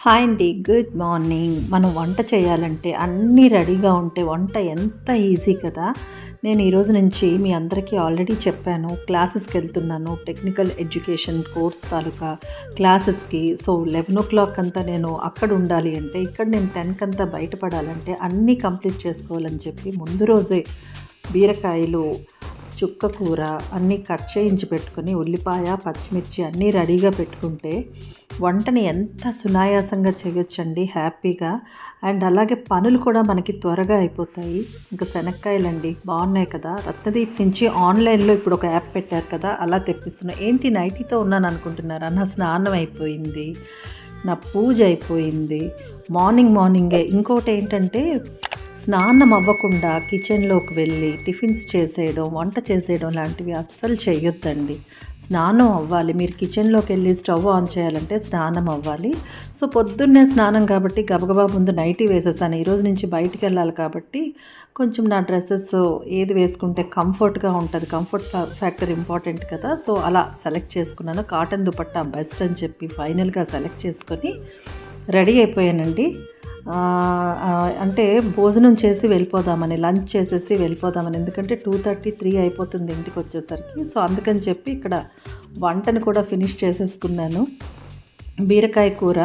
Hi అండి, good morning. మనం వంట చేయాలంటే అన్నీ రెడీగా ఉంటే వంట ఎంత ఈజీ కదా. నేను ఈరోజు నుంచి మీ అందరికీ ఆల్రెడీ చెప్పాను, క్లాసెస్కి వెళ్తున్నాను, టెక్నికల్ ఎడ్యుకేషన్ కోర్స్ తాలూకా క్లాసెస్కి. సో 11 అంతా నేను అక్కడ ఉండాలి అంటే, ఇక్కడ నేను 10 అంతా బయటపడాలంటే అన్నీ కంప్లీట్ చేసుకోవాలని చెప్పి ముందు రోజే బీరకాయలు, చుక్క కూర అన్నీ కట్ చేయించి పెట్టుకొని, ఉల్లిపాయ, పచ్చిమిర్చి అన్నీ రెడీగా పెట్టుకుంటే వంటని ఎంత సునాయాసంగా చేయొచ్చండి హ్యాపీగా. అండ్ అలాగే పనులు కూడా మనకి త్వరగా అయిపోతాయి. ఇంకా శనక్కాయలండి బాగున్నాయి కదా. రత్నదీప్ నుంచి ఆన్లైన్లో ఇప్పుడు ఒక యాప్ పెట్టారు కదా, అలా తెప్పిస్తున్నా. ఏంటి నైటీతో ఉన్నాను అనుకుంటున్నారా? నా స్నానం అయిపోయింది, నా పూజ అయిపోయింది మార్నింగే. ఇంకోటి ఏంటంటే, స్నానం అవ్వకుండా కిచెన్లోకి వెళ్ళి టిఫిన్స్ చేసేయడం, వంట చేసేయడం లాంటివి అస్సలు చేయొద్దండి. స్నానం అవ్వాలి. మీరు కిచెన్లోకి వెళ్ళి స్టవ్ ఆన్ చేయాలంటే స్నానం అవ్వాలి. సో పొద్దున్నే స్నానం కాబట్టి గబగబా ముందు నైటీ వేసేసాను. ఈరోజు నుంచి బయటికి వెళ్ళాలి కాబట్టి కొంచెం నా డ్రెస్సెస్ ఏది వేసుకుంటే కంఫర్ట్గా ఉంటుంది, కంఫర్ట్ ఫ్యాక్టర్ ఇంపార్టెంట్ కదా. సో అలా సెలెక్ట్ చేసుకున్నాను. కాటన్ దుపట్టా బెస్ట్ అని చెప్పి ఫైనల్గా సెలెక్ట్ చేసుకొని రెడీ అయిపోయానండి. అంటే భోజనం చేసి వెళ్ళిపోదామని, లంచ్ చేసేసి వెళ్ళిపోదామని. ఎందుకంటే 2:30, 3 అయిపోతుంది ఇంటికి వచ్చేసరికి. సో అందుకని చెప్పి ఇక్కడ వంటను కూడా ఫినిష్ చేసేసుకున్నాను. బీరకాయ కూర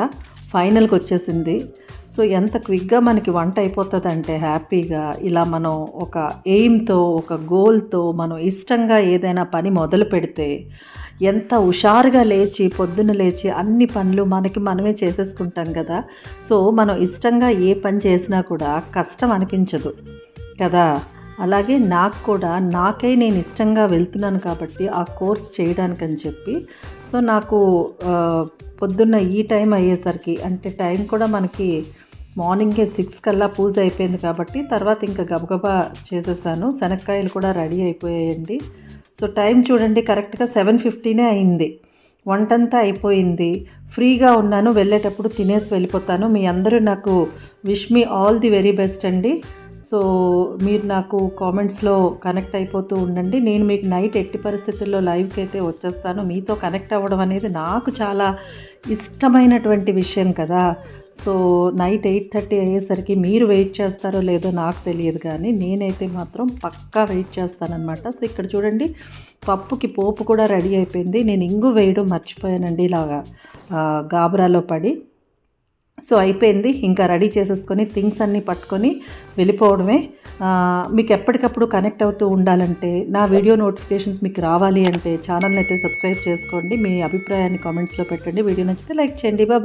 ఫైనల్కి వచ్చేసింది. సో ఎంత క్విక్గా మనకి వంట అయిపోతుందంటే హ్యాపీగా, ఇలా మనం ఒక ఎయిమ్తో, ఒక గోల్తో మనం ఇష్టంగా ఏదైనా పని మొదలు పెడితే ఎంత హుషారుగా లేచి, పొద్దున్న లేచి అన్ని పనులు మనమే చేసేసుకుంటాం కదా. సో మనం ఇష్టంగా ఏ పని చేసినా కూడా కష్టం అనిపించదు కదా. అలాగే నాకు కూడా నేను ఇష్టంగా వెళ్తున్నాను కాబట్టి ఆ కోర్స్ చేయడానికని చెప్పి, సో నాకు పొద్దున్న ఈ టైం అయ్యేసరికి, అంటే టైం కూడా మనకి మార్నింగే 6 కల్లా పూజ అయిపోయింది కాబట్టి తర్వాత ఇంకా గబగబా చేసేసాను. శనక్కాయలు కూడా రెడీ అయిపోయాయండి. సో టైం చూడండి, కరెక్ట్గా 7:15 అయింది. వంటంతా అయిపోయింది, ఫ్రీగా ఉన్నాను. వెళ్ళేటప్పుడు తినేసి వెళ్ళిపోతాను. మీ అందరూ నాకు wish me all the very best అండి. సో మీరు నాకు కామెంట్స్లో కనెక్ట్ అయిపోతూ ఉండండి. నేను మీకు నైట్ ఎట్టి పరిస్థితుల్లో లైవ్కి అయితే వచ్చేస్తాను. మీతో కనెక్ట్ అవ్వడం అనేది నాకు చాలా ఇష్టమైనటువంటి విషయం కదా. సో నైట్ 8:30 అయ్యేసరికి మీరు వెయిట్ చేస్తారో లేదో నాకు తెలియదు, కానీ నేనైతే మాత్రం పక్కా వెయిట్ చేస్తానన్నమాట. సో ఇక్కడ చూడండి, పప్పుకి పోపు కూడా రెడీ అయిపోయింది. నేను ఇంగు వేయడం మర్చిపోయానండి, ఇలాగా గాబరాలో పడి. సో అయిపోయింది, ఇంకా రెడీ చేసేసుకొని థింగ్స్ అన్నీ పట్టుకొని వెళ్ళిపోవడమే. మీకు ఎప్పటికప్పుడు కనెక్ట్ అవుతూ ఉండాలంటే, నా వీడియో నోటిఫికేషన్స్ మీకు రావాలి అంటే ఛానల్ని అయితే సబ్స్క్రైబ్ చేసుకోండి. మీ అభిప్రాయాన్ని కామెంట్స్లో పెట్టండి. వీడియో నచ్చితే లైక్ చేయండి. బాయ్.